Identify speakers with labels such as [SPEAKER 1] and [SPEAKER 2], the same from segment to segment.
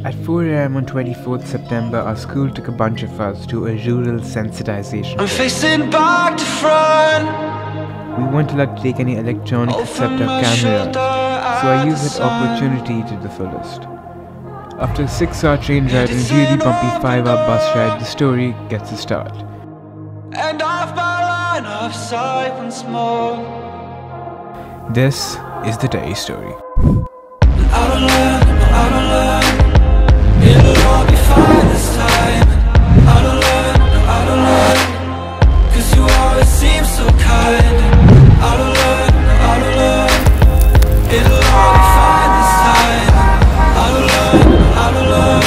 [SPEAKER 1] At 4 AM on 24th September, our school took a bunch of us to a rural sensitization.
[SPEAKER 2] I'm facing back to front.
[SPEAKER 1] We weren't allowed to take any electronics except our cameras, so I used that opportunity to the fullest. After a 6-hour train ride and really bumpy 5-hour bus ride, the story gets a start.
[SPEAKER 2] And off my line of sight once more.
[SPEAKER 1] This is the Teri Story.
[SPEAKER 2] I don't learn, it'll all be fine this time. I don't learn, cause you always seem so kind. I don't learn, it'll all be fine this time. I don't learn.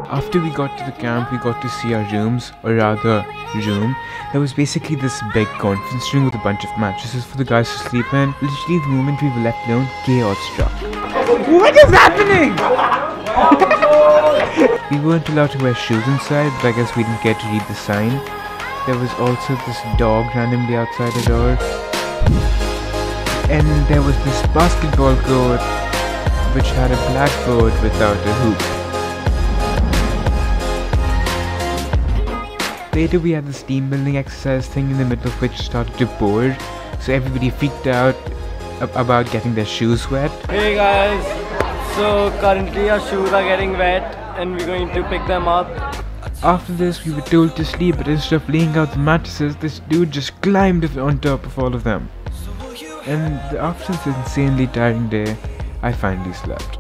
[SPEAKER 1] After we got to the camp, we got to see our rooms, or rather, room. There was basically this big conference room with a bunch of mattresses for the guys to sleep in. Literally, the moment we were left alone, chaos struck. What is happening? We weren't allowed to wear shoes inside, but I guess we didn't get to read the sign. There was also this dog randomly outside the door. And there was this basketball court, which had a blackboard without a hoop. Later we had this team building exercise thing in the middle of which started to pour, so everybody freaked out about getting their shoes wet.
[SPEAKER 3] Hey guys, so currently our shoes are getting wet and we're going to pick them up.
[SPEAKER 1] After this we were told to sleep, but instead of laying out the mattresses, this dude just climbed on top of all of them. And after this insanely tiring day, I finally slept.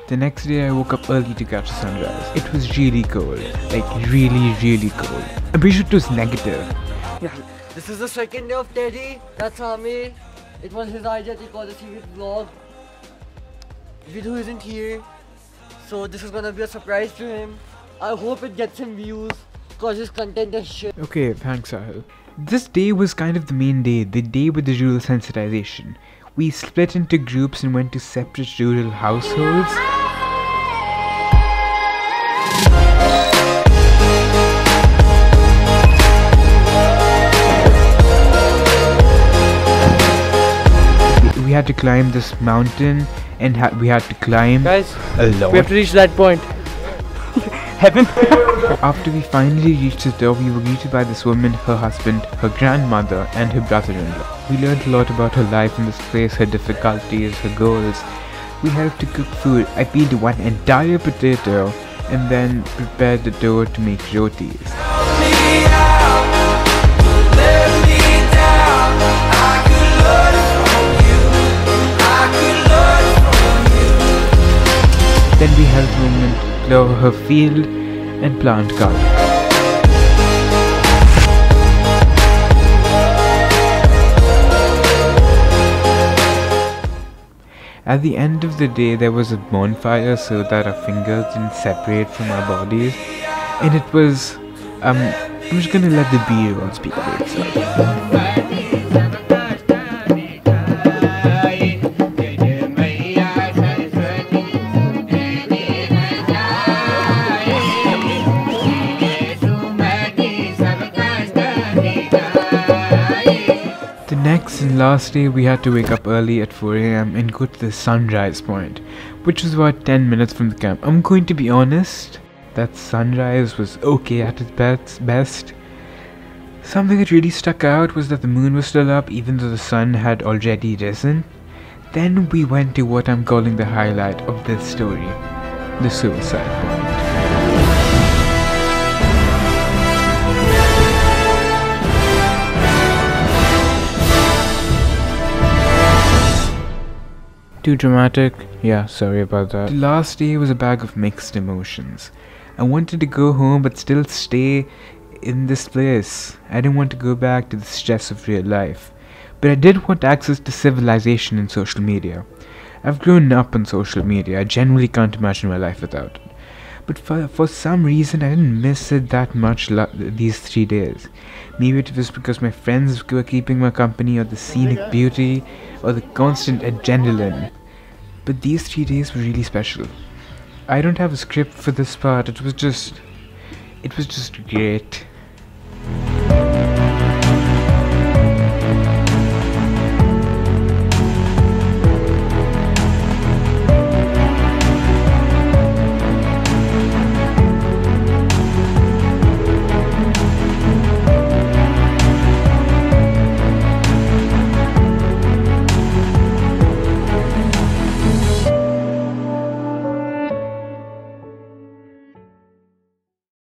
[SPEAKER 1] The next day I woke up early to catch the sunrise. It was really cold, like really cold. I'm pretty sure it was negative.
[SPEAKER 3] Yeah, this is the second day of Teddy. That's Ami. It was his idea to call the series vlog. Vidhu isn't here, so this is gonna be a surprise to him. I hope it gets him views, cause his content is shit.
[SPEAKER 1] Okay, thanks Sahil. This day was kind of the main day, the day with the rural sensitization. We split into groups and went to separate rural households. We had to climb this mountain and we had to climb alone.
[SPEAKER 3] We have to reach that point.
[SPEAKER 1] Heaven. After we finally reached the door, we were greeted by this woman, her husband, her grandmother and her brother-in-law. We learned a lot about her life in this place, her difficulties, her goals. We helped to cook food. I peeled one entire potato and then prepared the dough to make rotis. Then we helped the woman plough her field and plant garlic. At the end of the day, there was a bonfire so that our fingers didn't separate from our bodies, and it was I'm just gonna let the B-roll speak for itself. Next and last day, we had to wake up early at 4 AM and go to the sunrise point, which was about 10 minutes from the camp. I'm going to be honest, that sunrise was okay at its best. Something that really stuck out was that the moon was still up even though the sun had already risen. Then we went to what I'm calling the highlight of this story, the suicide point. Too dramatic? Yeah, sorry about that. The last day was a bag of mixed emotions. I wanted to go home but still stay in this place. I didn't want to go back to the stress of real life. But I did want access to civilization and social media. I've grown up on social media. I generally can't imagine my life without it. But for some reason I didn't miss it that much these 3 days. Maybe it was because my friends were keeping my company, or the scenic beauty, or the constant adrenaline. But these 3 days were really special. I don't have a script for this part, it was just great.